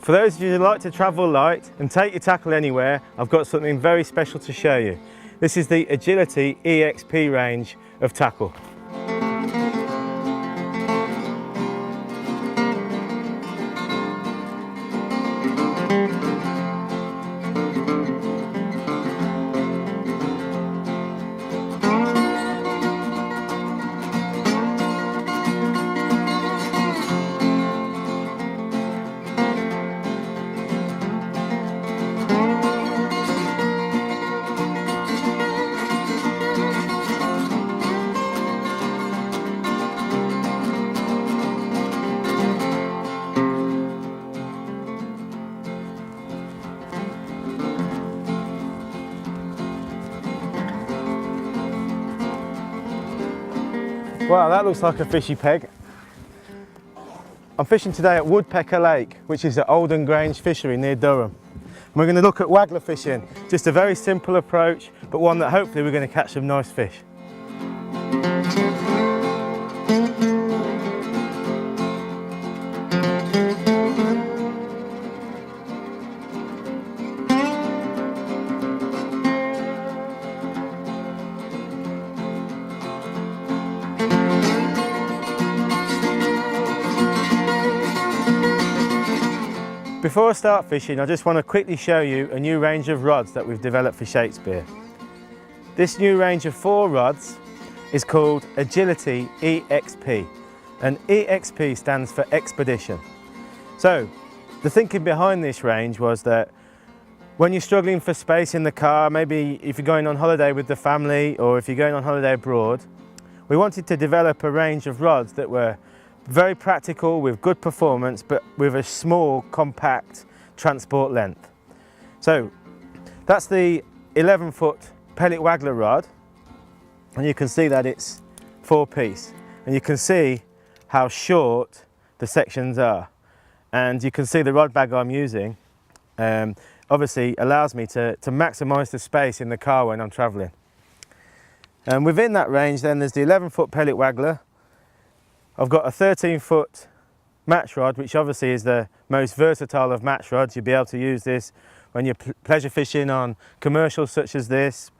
For those of you who like to travel light and take your tackle anywhere, I've got something very special to show you. This is the Agility EXP range of tackle. Wow, that looks like a fishy peg. I'm fishing today at Woodpecker Lake, which is at Aldin Grange fishery near Durham. And we're going to look at waggler fishing, just a very simple approach, but one that hopefully we're going to catch some nice fish. Before I start fishing, I just want to quickly show you a new range of rods that we've developed for Shakespeare. This new range of 4 rods is called Agility EXP, and EXP stands for Expedition. So, the thinking behind this range was that when you're struggling for space in the car, maybe if you're going on holiday with the family or if you're going on holiday abroad, we wanted to develop a range of rods that were very practical, with good performance, but with a small, compact transport length. So that's the 11-foot pellet waggler rod, and you can see that it's 4-piece, and you can see how short the sections are, and you can see the rod bag I'm using obviously allows me to maximise the space in the car when I'm travelling. And within that range then there's the 11-foot pellet waggler. I've got a 13-foot match rod, which obviously is the most versatile of match rods. You'll be able to use this when you're pleasure fishing on commercials such as this,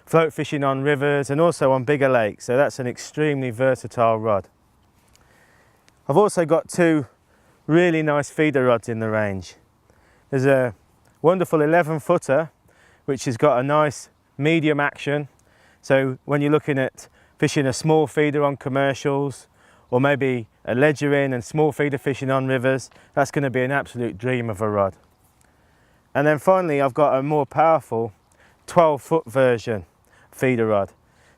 float fishing on rivers and also on bigger lakes. So that's an extremely versatile rod. I've also got 2 really nice feeder rods in the range. There's a wonderful 11-footer, which has got a nice medium action. So when you're looking at fishing a small feeder on commercials, or maybe a ledger in and small feeder fishing on rivers, that's going to be an absolute dream of a rod. And then finally I've got a more powerful 12-foot version feeder rod.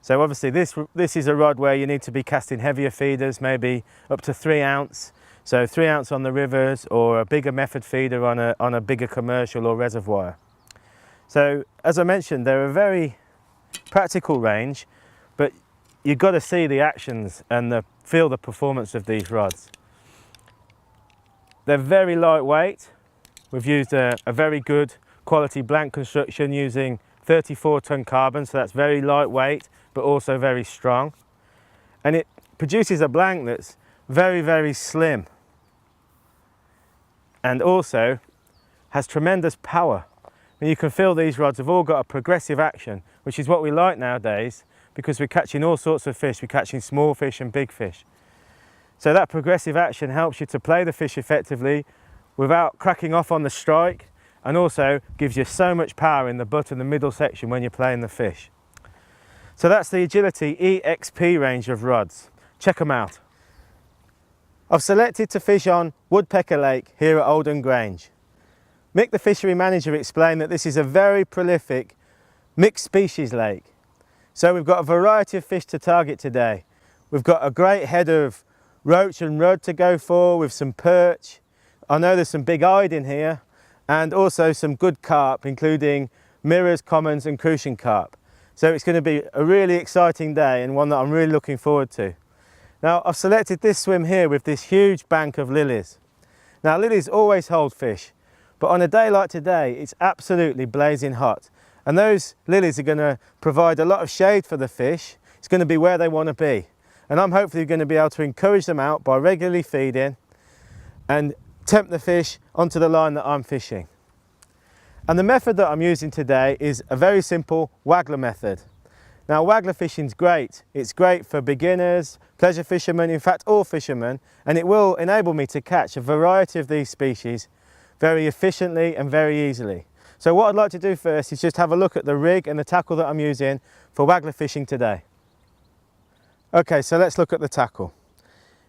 So obviously this is a rod where you need to be casting heavier feeders, maybe up to 3 ounce. So 3 ounce on the rivers, or a bigger method feeder on a bigger commercial or reservoir. So as I mentioned, they're a very practical range, but you've got to see the actions and feel the performance of these rods. They're very lightweight. We've used a very good quality blank construction using 34-ton carbon, so that's very lightweight but also very strong. And it produces a blank that's very, very slim and also has tremendous power. And you can feel these rods have all got a progressive action, which is what we like nowadays, because we're catching all sorts of fish. We're catching small fish and big fish. So that progressive action helps you to play the fish effectively without cracking off on the strike, and also gives you so much power in the butt and the middle section when you're playing the fish. So that's the Agility EXP range of rods. Check them out. I've selected to fish on Woodpecker Lake here at Aldin Grange. Mick, the fishery manager, explained that this is a very prolific mixed species lake. So we've got a variety of fish to target today. We've got a great head of roach and rudd to go for, with some perch. I know there's some big-eyed in here, and also some good carp, including mirrors, commons and crucian carp. So it's going to be a really exciting day, and one that I'm really looking forward to. Now I've selected this swim here with this huge bank of lilies. Now lilies always hold fish, but on a day like today it's absolutely blazing hot. And those lilies are going to provide a lot of shade for the fish. It's going to be where they want to be. And I'm hopefully going to be able to encourage them out by regularly feeding and tempt the fish onto the line that I'm fishing. And the method that I'm using today is a very simple waggler method. Now, waggler fishing is great. It's great for beginners, pleasure fishermen, in fact all fishermen, and it will enable me to catch a variety of these species very efficiently and very easily. So what I'd like to do first is just have a look at the rig and the tackle that I'm using for waggler fishing today. Okay, so let's look at the tackle.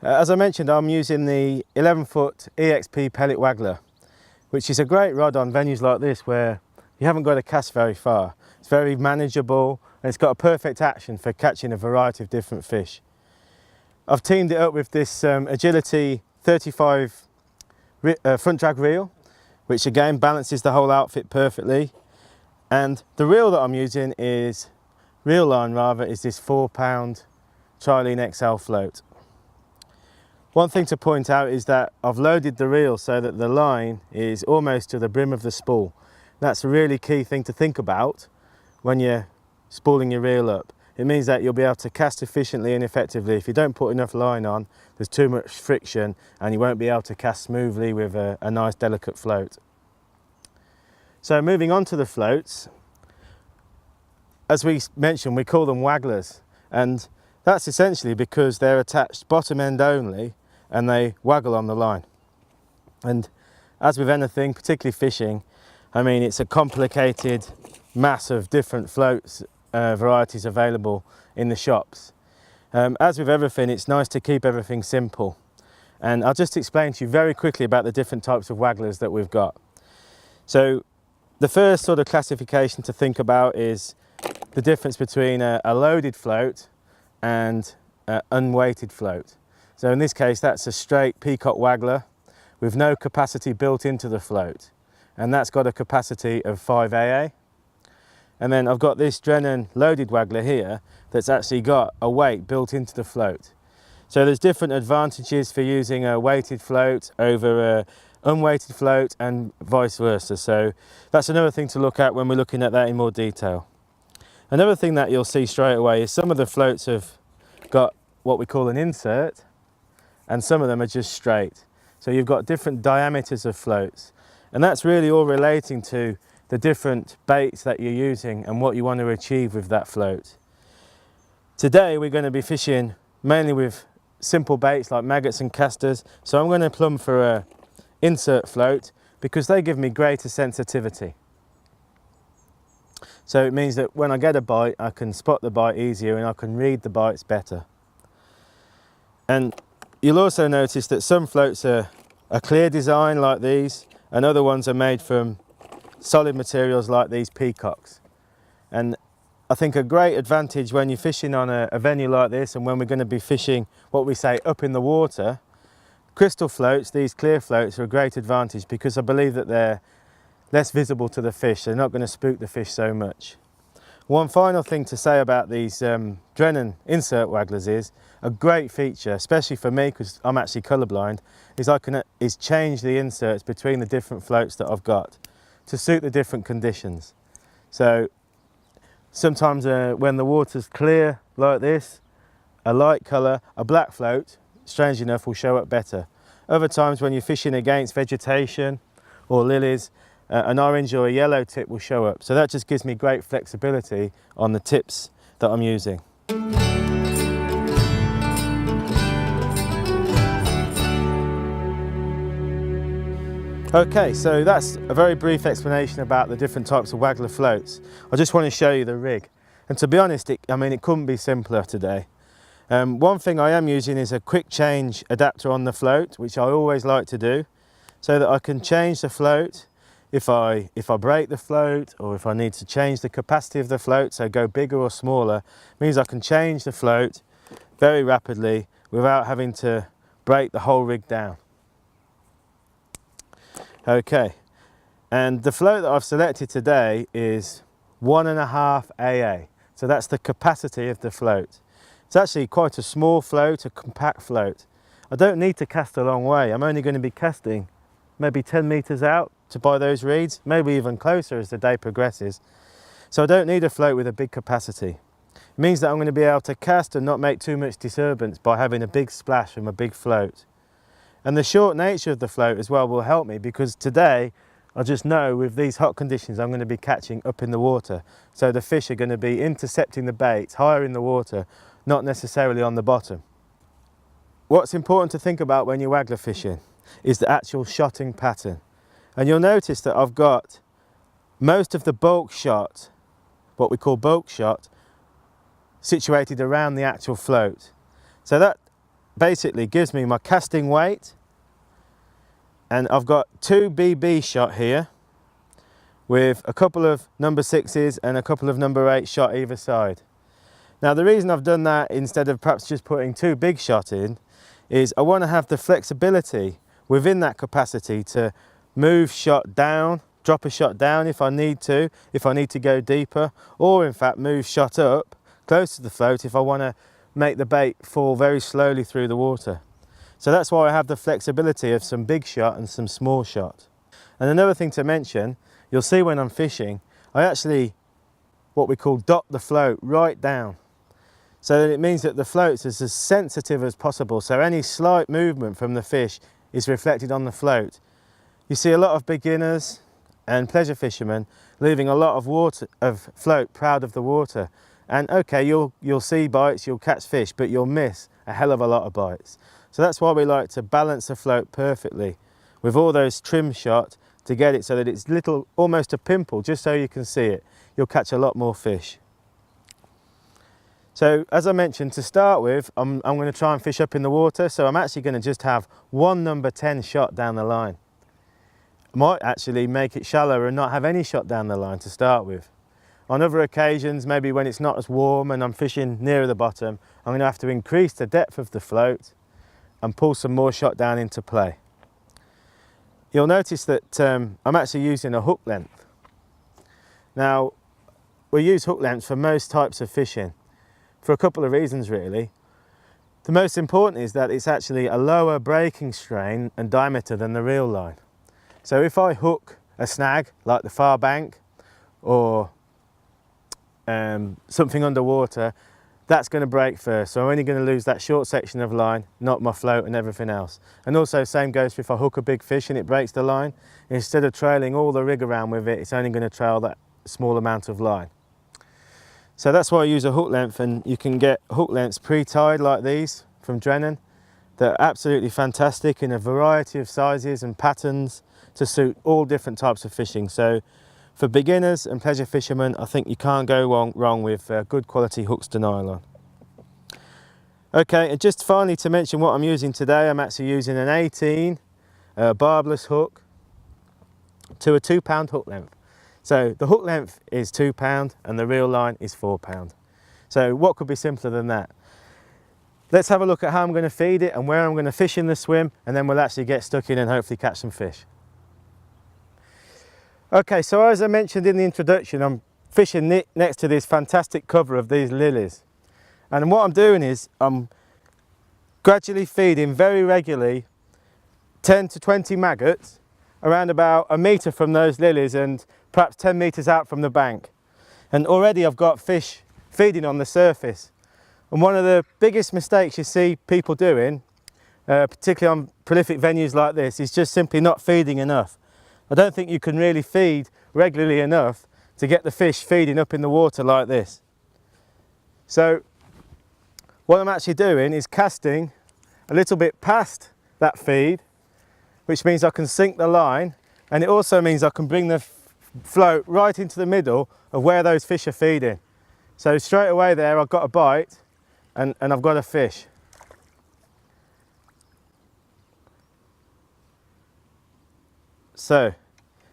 As I mentioned, I'm using the 11-foot EXP pellet waggler, which is a great rod on venues like this where you haven't got to cast very far. It's very manageable and it's got a perfect action for catching a variety of different fish. I've teamed it up with this Agility 35 front drag reel, which again balances the whole outfit perfectly. And the reel that I'm using is, reel line rather, is this 4-pound Trilene XL float. One thing to point out is that I've loaded the reel so that the line is almost to the brim of the spool. That's a really key thing to think about when you're spooling your reel up. It means that you'll be able to cast efficiently and effectively. If you don't put enough line on, there's too much friction and you won't be able to cast smoothly with a nice delicate float. So moving on to the floats, as we mentioned, we call them wagglers, and that's essentially because they're attached bottom end only and they waggle on the line. And as with anything, particularly fishing, I mean, it's a complicated mass of different floats varieties available in the shops. As with everything, it's nice to keep everything simple. And I'll just explain to you very quickly about the different types of wagglers that we've got. So the first sort of classification to think about is the difference between a loaded float and an unweighted float. So in this case, that's a straight peacock waggler with no capacity built into the float. And that's got a capacity of 5 AA. And then I've got this Drennan loaded waggler here that's actually got a weight built into the float. So there's different advantages for using a weighted float over a unweighted float and vice versa. So that's another thing to look at when we're looking at that in more detail. Another thing that you'll see straight away is some of the floats have got what we call an insert and some of them are just straight. So you've got different diameters of floats, and that's really all relating to the different baits that you're using and what you want to achieve with that float. Today we're going to be fishing mainly with simple baits like maggots and casters, so I'm going to plumb for a insert float because they give me greater sensitivity. So it means that when I get a bite, I can spot the bite easier and I can read the bites better. And you'll also notice that some floats are a clear design like these, and other ones are made from solid materials like these peacocks. And I think a great advantage when you're fishing on a venue like this, and when we're going to be fishing what we say up in the water, crystal floats, these clear floats, are a great advantage because I believe that they're less visible to the fish. They're not going to spook the fish so much. One final thing to say about these Drennan insert wagglers is a great feature, especially for me because I'm actually colourblind, is change the inserts between the different floats that I've got to suit the different conditions. So sometimes when the water's clear like this, a light colour, a black float, strange enough, will show up better. Other times when you're fishing against vegetation or lilies, an orange or a yellow tip will show up. So that just gives me great flexibility on the tips that I'm using. Okay, so that's a very brief explanation about the different types of waggler floats. I just want to show you the rig. And to be honest, it couldn't be simpler today. One thing I am using is a quick change adapter on the float, which I always like to do, so that I can change the float if I break the float, or if I need to change the capacity of the float, so go bigger or smaller. It means I can change the float very rapidly without having to break the whole rig down. Okay, and the float that I've selected today is 1.5 AA, so that's the capacity of the float. It's actually quite a small float, a compact float. I don't need to cast a long way. I'm only going to be casting maybe 10 metres out to buy those reeds, maybe even closer as the day progresses. So I don't need a float with a big capacity. It means that I'm going to be able to cast and not make too much disturbance by having a big splash from a big float. And the short nature of the float as well will help me, because today I just know with these hot conditions I'm going to be catching up in the water. So the fish are going to be intercepting the bait higher in the water, not necessarily on the bottom. What's important to think about when you're waggler fishing is the actual shotting pattern. And you'll notice that I've got most of the bulk shot, what we call bulk shot, situated around the actual float. So that basically gives me my casting weight, and I've got 2 BB shot here with a couple of number 6s and a couple of number 8 shot either side. Now the reason I've done that instead of perhaps just putting 2 big shot in is I want to have the flexibility within that capacity to move shot down, drop a shot down if I need to go deeper, or in fact move shot up close to the float if I want to make the bait fall very slowly through the water. So that's why I have the flexibility of some big shot and some small shot. And another thing to mention, you'll see when I'm fishing, I actually what we call dot the float right down. So that it means that the float's is as sensitive as possible, so any slight movement from the fish is reflected on the float. You see a lot of beginners and pleasure fishermen leaving a lot of float proud of the water. And okay, you'll see bites, you'll catch fish, but you'll miss a hell of a lot of bites. So that's why we like to balance the float perfectly with all those trim shot to get it so that it's little, almost a pimple, just so you can see it. You'll catch a lot more fish. So as I mentioned, to start with, I'm going to try and fish up in the water, so I'm actually going to just have 1 number 10 shot down the line. I might actually make it shallower and not have any shot down the line to start with. On other occasions, maybe when it's not as warm and I'm fishing nearer the bottom, I'm going to have to increase the depth of the float and pull some more shot down into play. You'll notice that I'm actually using a hook length. Now, we use hook lengths for most types of fishing for a couple of reasons really. The most important is that it's actually a lower breaking strain and diameter than the reel line. So if I hook a snag like the far bank or something underwater, that's going to break first, so I'm only going to lose that short section of line, not my float and everything else. And also same goes for if I hook a big fish and it breaks the line, instead of trailing all the rig around with it, it's only going to trail that small amount of line. So that's why I use a hook length, and you can get hook lengths pre-tied like these from Drennan. They're absolutely fantastic in a variety of sizes and patterns to suit all different types of fishing. So for beginners and pleasure fishermen, I think you can't go wrong with good quality hooks to nylon. Okay, and just finally to mention what I'm using today, I'm actually using an 18 barbless hook to a 2 pound hook length. So the hook length is 2 pound and the reel line is 4 pound. So what could be simpler than that? Let's have a look at how I'm going to feed it and where I'm going to fish in the swim, and then we'll actually get stuck in and hopefully catch some fish. Okay, so as I mentioned in the introduction, I'm fishing next to this fantastic cover of these lilies. And what I'm doing is I'm gradually feeding very regularly 10 to 20 maggots around about a metre from those lilies and perhaps 10 metres out from the bank. And already I've got fish feeding on the surface. And one of the biggest mistakes you see people doing, particularly on prolific venues like this, is just simply not feeding enough. I don't think you can really feed regularly enough to get the fish feeding up in the water like this. So what I'm actually doing is casting a little bit past that feed, which means I can sink the line, and it also means I can bring the float right into the middle of where those fish are feeding. So straight away there I've got a bite and I've got a fish. So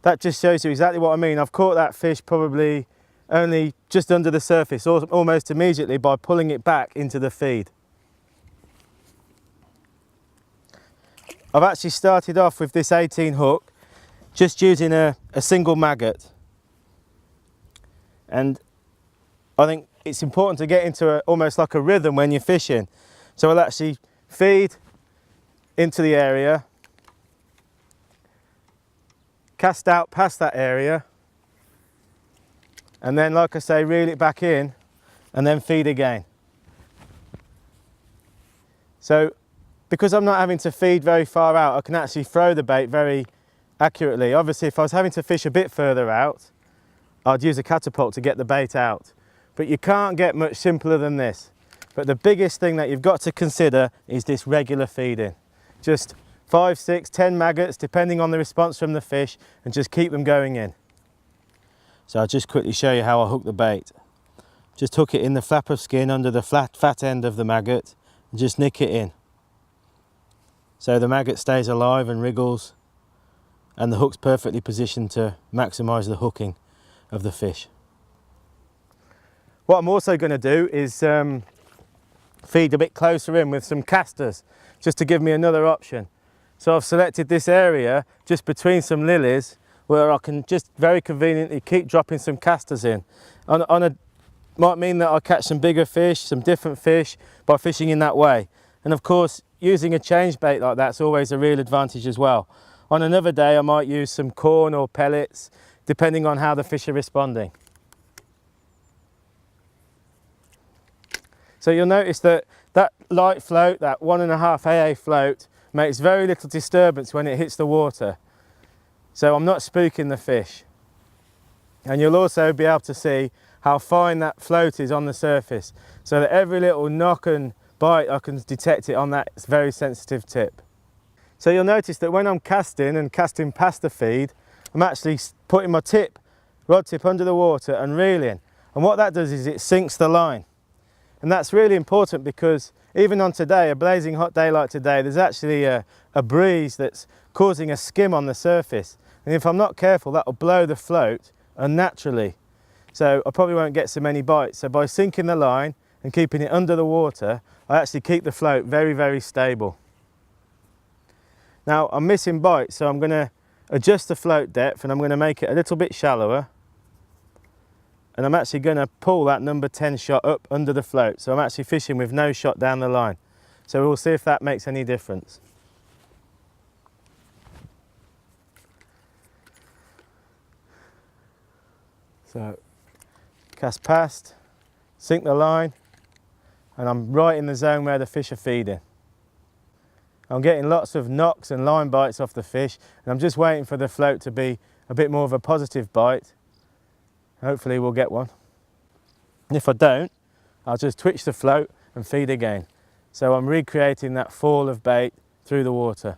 that just shows you exactly what I mean. I've caught that fish probably only just under the surface, almost immediately, by pulling it back into the feed. I've actually started off with this 18 hook, just using a single maggot. And I think it's important to get into almost like a rhythm when you're fishing. So I'll actually feed into the area, cast out past that area, and then, like I say, reel it back in and then feed again. So because I'm not having to feed very far out, I can actually throw the bait very accurately. Obviously, if I was having to fish a bit further out, I'd use a catapult to get the bait out. But you can't get much simpler than this. But the biggest thing that you've got to consider is this regular feeding. Just 5, 6, 10 maggots, depending on the response from the fish, and just keep them going in. So I'll just quickly show you how I hook the bait. Just hook it in the flap of skin under the fat end of the maggot and just nick it in. So the maggot stays alive and wriggles, and the hook's perfectly positioned to maximise the hooking of the fish. What I'm also going to do is feed a bit closer in with some casters, just to give me another option. So I've selected this area just between some lilies where I can just very conveniently keep dropping some casters in. Might mean that I'll catch some bigger fish, some different fish by fishing in that way. And of course, using a change bait like that's always a real advantage as well. On another day, I might use some corn or pellets, depending on how the fish are responding. So you'll notice that that light float, that 1.5 AA float, makes very little disturbance when it hits the water. So I'm not spooking the fish. And you'll also be able to see how fine that float is on the surface, so that every little knock and bite I can detect it on that very sensitive tip. So you'll notice that when I'm casting and casting past the feed, I'm actually putting my rod tip under the water and reeling. And what that does is it sinks the line. And that's really important because even on today, a blazing hot day like today, there's actually a breeze that's causing a skim on the surface. And if I'm not careful, that will blow the float unnaturally. So I probably won't get so many bites. So by sinking the line and keeping it under the water, I actually keep the float very, very stable. Now I'm missing bites, so I'm going to adjust the float depth and I'm going to make it a little bit shallower. And I'm actually going to pull that number 10 shot up under the float. So I'm actually fishing with no shot down the line. So we'll see if that makes any difference. So cast past, sink the line, and I'm right in the zone where the fish are feeding. I'm getting lots of knocks and line bites off the fish, and I'm just waiting for the float to be a bit more of a positive bite. Hopefully we'll get one. And if I don't, I'll just twitch the float and feed again. So I'm recreating that fall of bait through the water.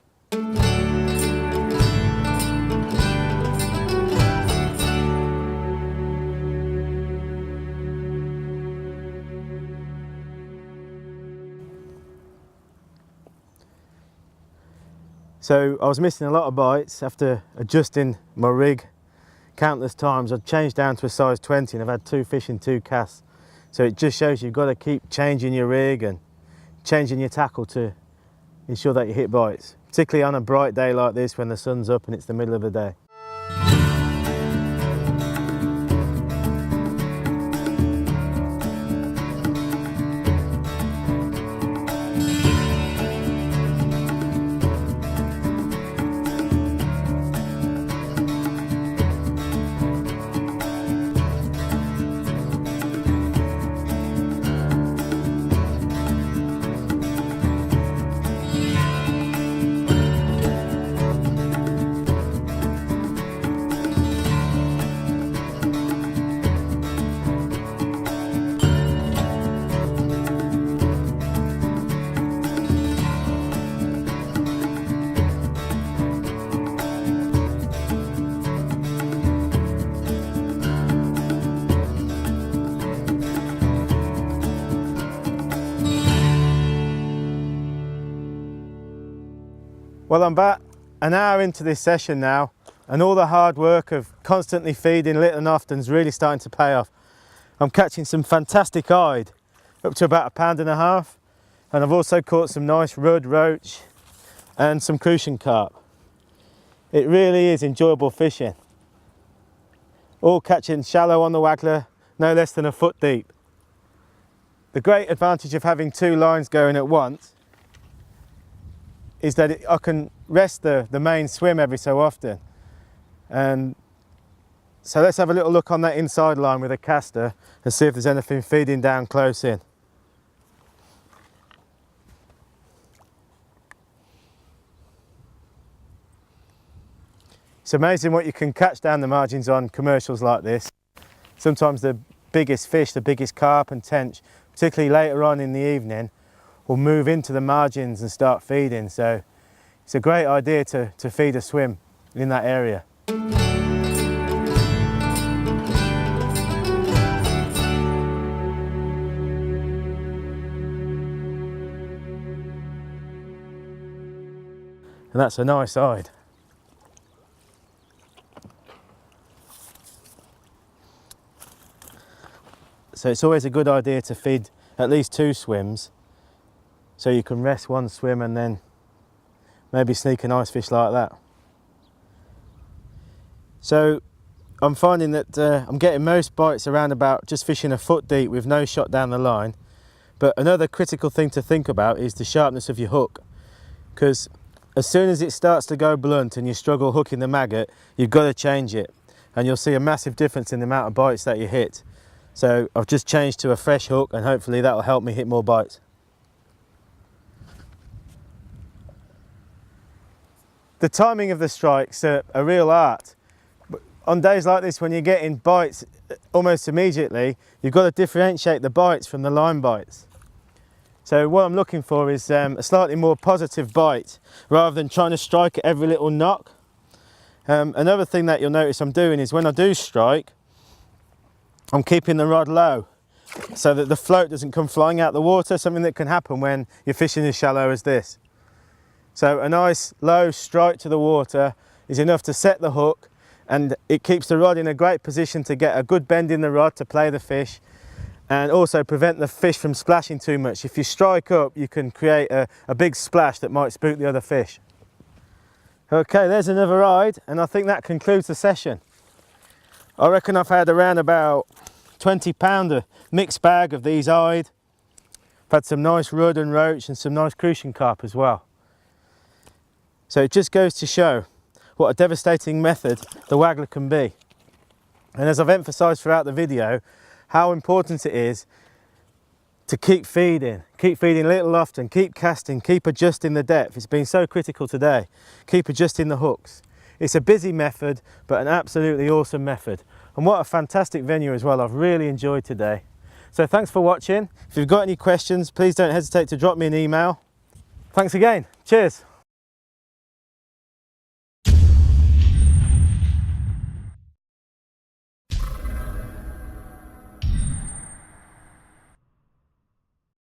So I was missing a lot of bites after adjusting my rig countless times. I've changed down to a size 20 and I've had 2 fish in 2 casts. So it just shows you've got to keep changing your rig and changing your tackle to ensure that you hit bites, particularly on a bright day like this when the sun's up and it's the middle of the day. Well, I'm about an hour into this session now, and all the hard work of constantly feeding little and often is really starting to pay off. I'm catching some fantastic eyed, up to about 1.5 pounds, and I've also caught some nice rudd, roach and some crucian carp. It really is enjoyable fishing. All catching shallow on the waggler, no less than a foot deep. The great advantage of having 2 lines going at once is that I can rest the main swim every so often. And so let's have a little look on that inside line with a caster and see if there's anything feeding down close in. It's amazing what you can catch down the margins on commercials like this. Sometimes the biggest fish, the biggest carp and tench, particularly later on in the evening, will move into the margins and start feeding. So it's a great idea to feed a swim in that area. And that's a nice hide. So it's always a good idea to feed at least 2 swims, so you can rest one swim and then maybe sneak a nice fish like that. So I'm finding that I'm getting most bites around about just fishing a foot deep with no shot down the line. But another critical thing to think about is the sharpness of your hook, because as soon as it starts to go blunt and you struggle hooking the maggot, you've got to change it, and you'll see a massive difference in the amount of bites that you hit. So I've just changed to a fresh hook, and hopefully that will help me hit more bites. The timing of the strike's a real art. On days like this, when you're getting bites almost immediately, you've got to differentiate the bites from the line bites. So what I'm looking for is a slightly more positive bite, rather than trying to strike at every little knock. Another thing that you'll notice I'm doing is when I do strike, I'm keeping the rod low so that the float doesn't come flying out the water, something that can happen when you're fishing as shallow as this. So a nice low strike to the water is enough to set the hook, and it keeps the rod in a great position to get a good bend in the rod to play the fish, and also prevent the fish from splashing too much. If you strike up, you can create a big splash that might spook the other fish. Okay, there's another ride, and I think that concludes the session. I reckon I've had around about 20 pounder mixed bag of these eyed. I've had some nice rudd and roach and some nice crucian carp as well. So it just goes to show what a devastating method the waggler can be. And as I've emphasised throughout the video, how important it is to keep feeding little often, keep casting, keep adjusting the depth. It's been so critical today. Keep adjusting the hooks. It's a busy method, but an absolutely awesome method. And what a fantastic venue as well. I've really enjoyed today. So thanks for watching. If you've got any questions, please don't hesitate to drop me an email. Thanks again. Cheers.